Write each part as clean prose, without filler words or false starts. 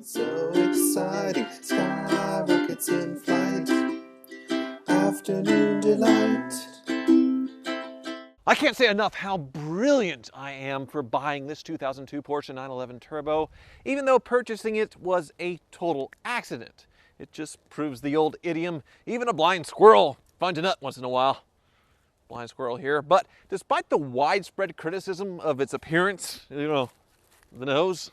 So exciting, skyrockets in flight, afternoon delight. I can't say enough how brilliant I am for buying this 2002 Porsche 911 Turbo, even though purchasing it was a total accident. It just proves the old idiom, even a blind squirrel finds a nut once in a while. Blind squirrel here. But despite the widespread criticism of its appearance, the nose,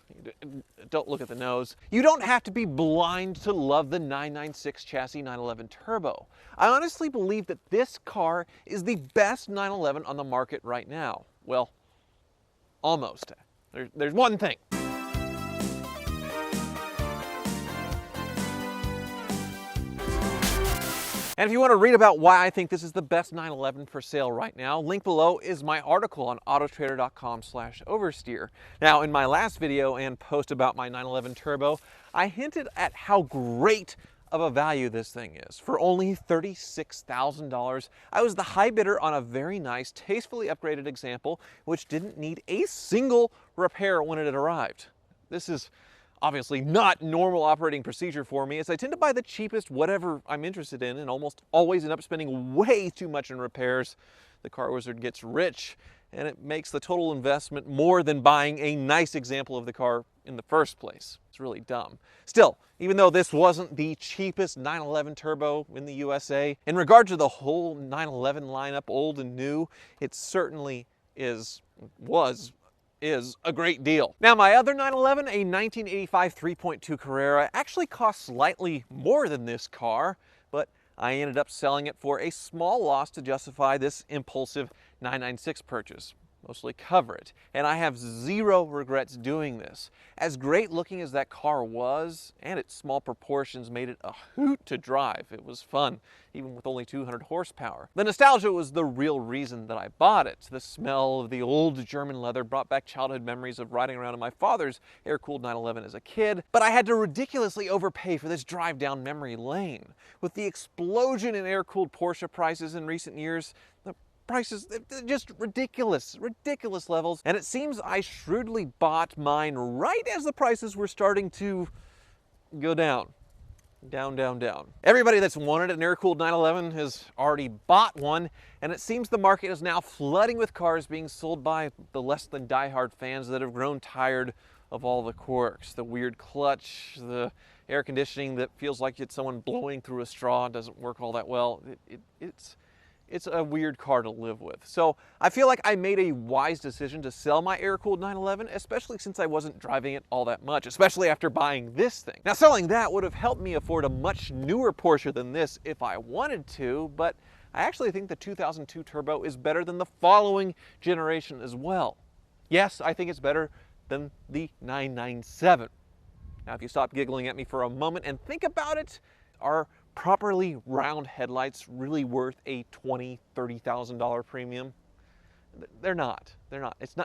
don't look at the nose. You don't have to be blind to love the 996 chassis 911 Turbo. I honestly believe that this car is the best 911 on the market right now. Well, almost. There's one thing. And if you want to read about why I think this is the best 911 for sale right now, link below is my article on autotrader.com/oversteer. Now, in my last video and post about my 911 Turbo, I hinted at how great of a value this thing is. For only $36,000, I was the high bidder on a very nice, tastefully upgraded example, which didn't need a single repair when it had arrived. This is obviously not normal operating procedure for me, as I tend to buy the cheapest whatever I'm interested in and almost always end up spending way too much in repairs. The car wizard gets rich, and it makes the total investment more than buying a nice example of the car in the first place. It's really dumb. Still, even though this wasn't the cheapest 911 Turbo in the USA, in regard to the whole 911 lineup, old and new, it certainly was a great deal. Now, my other 911, a 1985 3.2 Carrera, actually cost slightly more than this car, but I ended up selling it for a small loss to justify this impulsive 996 purchase. Mostly cover it. And I have zero regrets doing this. As great looking as that car was, and its small proportions made it a hoot to drive. It was fun, even with only 200 horsepower. The nostalgia was the real reason that I bought it. The smell of the old German leather brought back childhood memories of riding around in my father's air-cooled 911 as a kid, but I had to ridiculously overpay for this drive down memory lane. With the explosion in air-cooled Porsche prices in recent years, the prices, just ridiculous levels. And it seems I shrewdly bought mine right as the prices were starting to go down. Down. Everybody that's wanted an air-cooled 911 has already bought one, and it seems the market is now flooding with cars being sold by the less than diehard fans that have grown tired of all the quirks. The weird clutch, the air conditioning that feels like it's someone blowing through a straw and doesn't work all that well. It's a weird car to live with. So I feel like I made a wise decision to sell my air-cooled 911, especially since I wasn't driving it all that much, especially after buying this thing. Now, selling that would have helped me afford a much newer Porsche than this if I wanted to, but I actually think the 2002 Turbo is better than the following generation as well. Yes, I think it's better than the 997. Now, if you stop giggling at me for a moment and think about it, are properly round headlights really worth a $20,000, $30,000 premium? They're not.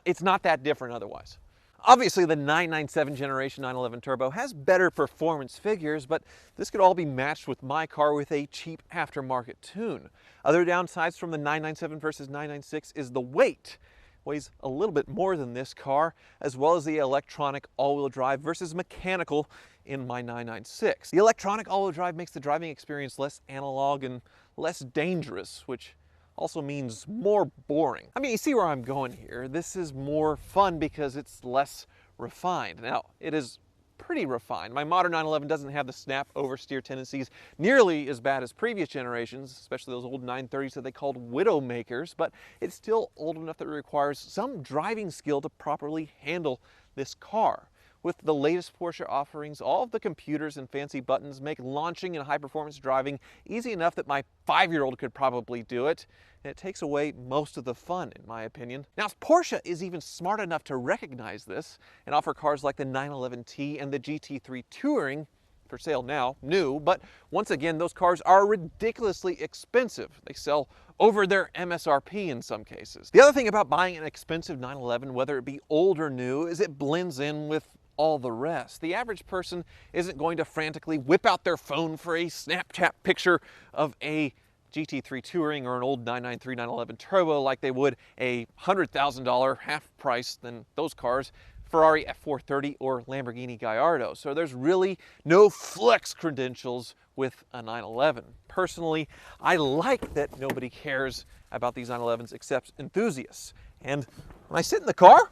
It's not that different otherwise. Obviously, the 997 generation 911 Turbo has better performance figures, but this could all be matched with my car with a cheap aftermarket tune. Other downsides from the 997 versus 996 is the weight. Weighs a little bit more than this car, as well as the electronic all-wheel drive versus mechanical in my 996. The electronic all-wheel drive makes the driving experience less analog and less dangerous, which also means more boring. I mean, you see where I'm going here. This is more fun because it's less refined. Now, it is pretty refined. My modern 911 doesn't have the snap oversteer tendencies nearly as bad as previous generations, especially those old 930s that they called Widowmakers, but it's still old enough that it requires some driving skill to properly handle this car. With the latest Porsche offerings, all of the computers and fancy buttons make launching and high-performance driving easy enough that my 5-year-old could probably do it, and it takes away most of the fun, in my opinion. Now, Porsche is even smart enough to recognize this and offer cars like the 911T and the GT3 Touring for sale now, new, but once again, those cars are ridiculously expensive. They sell over their MSRP in some cases. The other thing about buying an expensive 911, whether it be old or new, is it blends in with all the rest. The average person isn't going to frantically whip out their phone for a Snapchat picture of a GT3 Touring or an old 993 911 Turbo like they would a $100,000 half price than those cars Ferrari F430 or Lamborghini Gallardo. So there's really no flex credentials with a 911. Personally, I like that nobody cares about these 911s except enthusiasts. And when I sit in the car,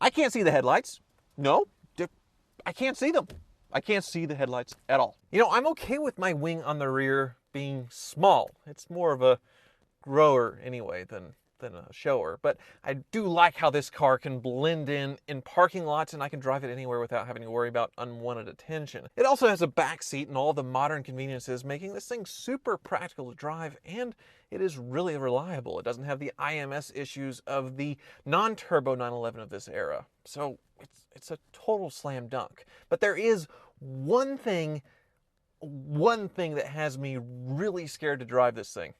I can't see the headlights. No, I can't see them. I can't see the headlights at all. You know, I'm okay with my wing on the rear being small. It's more of a grower anyway than a shower. But I do like how this car can blend in parking lots, and I can drive it anywhere without having to worry about unwanted attention. It also has a back seat and all the modern conveniences, making this thing super practical to drive, and it is really reliable. It doesn't have the IMS issues of the non-turbo 911 of this era. So it's a total slam dunk. But there is one thing that has me really scared to drive this thing.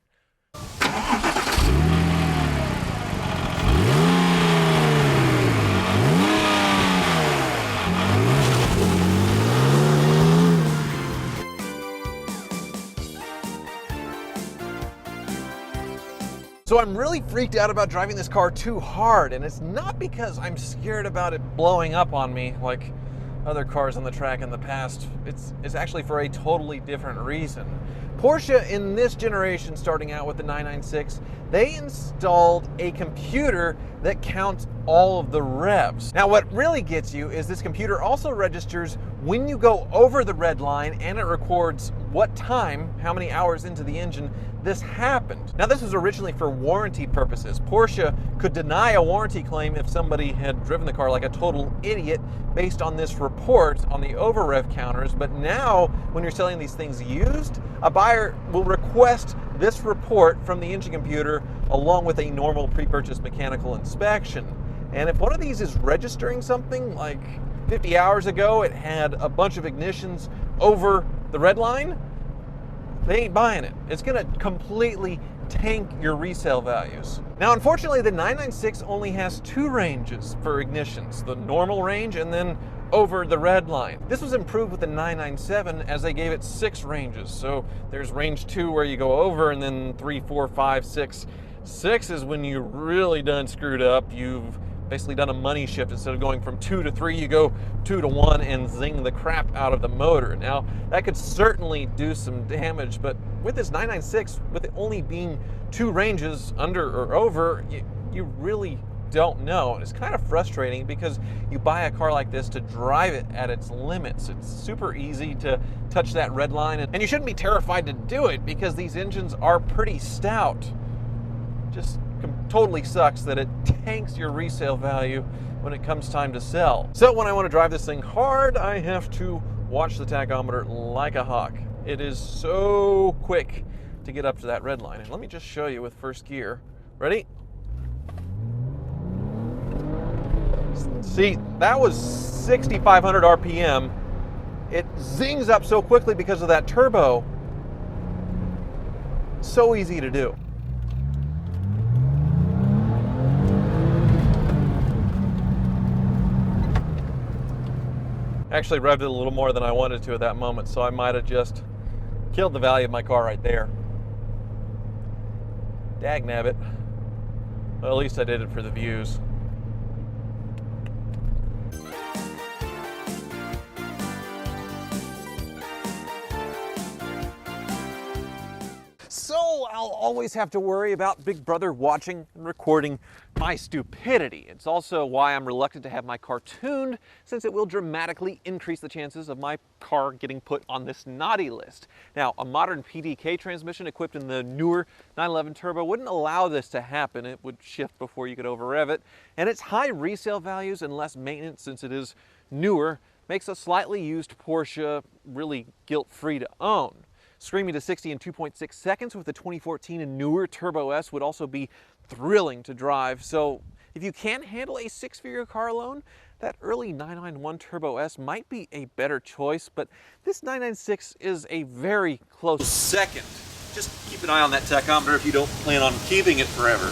So I'm really freaked out about driving this car too hard, and it's not because I'm scared about it blowing up on me like other cars on the track in the past. It's actually for a totally different reason. Porsche in this generation, starting out with the 996, they installed a computer that counts all of the revs. Now what really gets you is this computer also registers when you go over the red line, and it records what time, how many hours into the engine this happened. Now this was originally for warranty purposes. Porsche could deny a warranty claim if somebody had driven the car like a total idiot based on this report on the over-rev counters, but now when you're selling these things used, a buyer will request this report from the engine computer along with a normal pre-purchase mechanical inspection. And if one of these is registering something like 50 hours ago, it had a bunch of ignitions over the red line, they ain't buying it. It's gonna completely tank your resale values. Now, unfortunately, the 996 only has 2 ranges for ignitions, the normal range and then over the red line. This was improved with the 997 as they gave it 6 ranges. So there's range 2 where you go over, and then 3, 4, 5, 6. 6 is when you really done screwed up. You've basically done a money shift. Instead of going from 2 to 3, you go 2 to 1 and zing the crap out of the motor. Now, that could certainly do some damage, but with this 996, with it only being 2 ranges, under or over, you really don't know. And it's kind of frustrating because you buy a car like this to drive it at its limits. It's super easy to touch that red line, and you shouldn't be terrified to do it because these engines are pretty stout. Just totally sucks that it tanks your resale value when it comes time to sell. So when I want to drive this thing hard, I have to watch the tachometer like a hawk. It is so quick to get up to that red line. And let me just show you with first gear. Ready? See, that was 6,500 RPM. It zings up so quickly because of that turbo. So easy to do. Actually revved it a little more than I wanted to at that moment, so I might have just killed the value of my car right there. Dagnabbit. Well, at least I did it for the views. So I'll always have to worry about Big Brother watching and recording my stupidity. It's also why I'm reluctant to have my car tuned, since it will dramatically increase the chances of my car getting put on this naughty list. Now, a modern PDK transmission equipped in the newer 911 Turbo wouldn't allow this to happen. It would shift before you could over-rev it, and its high resale values and less maintenance, since it is newer, makes a slightly used Porsche really guilt-free to own. Screaming to 60 in 2.6 seconds with the 2014 and newer Turbo S would also be thrilling to drive. So if you can't handle a 6-figure car loan, that early 991 Turbo S might be a better choice, but this 996 is a very close second. Just keep an eye on that tachometer if you don't plan on keeping it forever.